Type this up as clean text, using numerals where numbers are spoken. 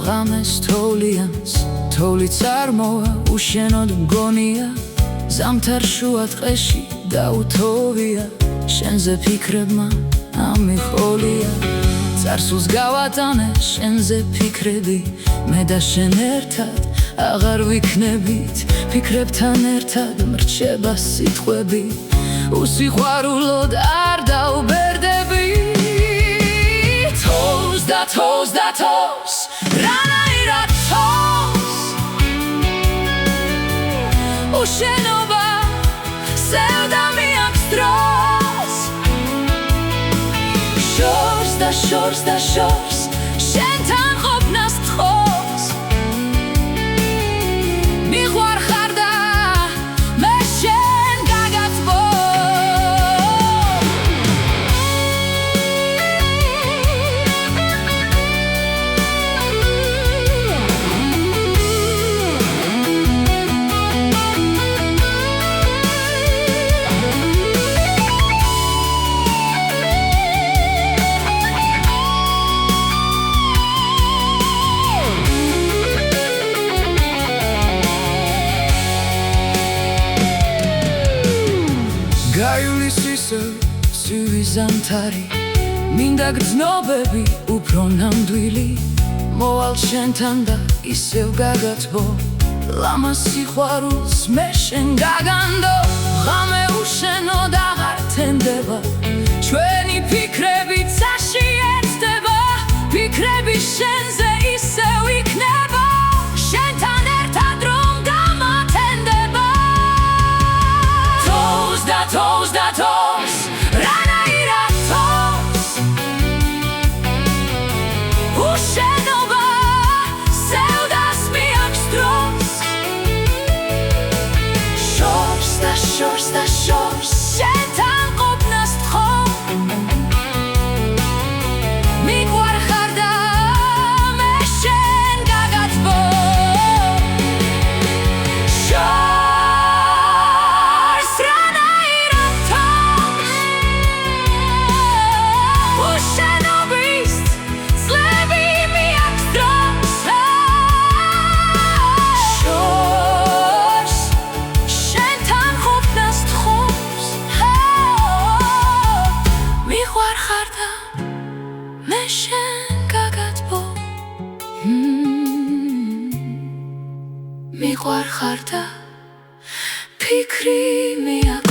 ღამეს თოვლიანს თოვლიც არ მოვა უშენოდ მგონია ზამთარ შუა ტყეში დაუთოვია შენზე ფიქრებმა ამიხოლია წარსულს გავატანე შენზე ფიქრები მე და შენ ერთად აღარ ვიქნებით ფიქრებთან ერთად მრჩება სიტყვები უსიყვარულოდ არ დაუბერდები თოვს და თოვს და თოვს რანაირად თოვს უშენობა სევდა მიაქვს დროს შორს და შორს და შორს შენთან ყოფნას თხოვს მიყვარ ხარ და მე შენ გაგაცბო გაივლის ისევ ცივი ზამთარი მინდა გრძნობები უფრო ნამდვილი მოვალ შენთან და ისევ გაგაცბო ლამაზ სიყვარულს მე შენ გაგანდო ღამე უშენოდ აღარ თენდება ჩვენი ფიქრები ცაში ერთდება ფიქრები შენზე ისევ იქნება შენთან ერთად რომ გამათენდება თოვს და თოვს და თოვს რანაირად თოვს უშენობა სევდას მიაქვს დროს შორს და შორს და შორს შენთან ყოფნას თხოვ მიყვარ ხარ და მე შენ გაგაცბო შორს რანაირად თოვს უშენობის წლები მიაქვს დროს შორს შენთან ყოფნას თხოვს მიყვარ ხარ და მე შენ გაგაცბო მიყვარ ხარ და ფიქრი მიაქვს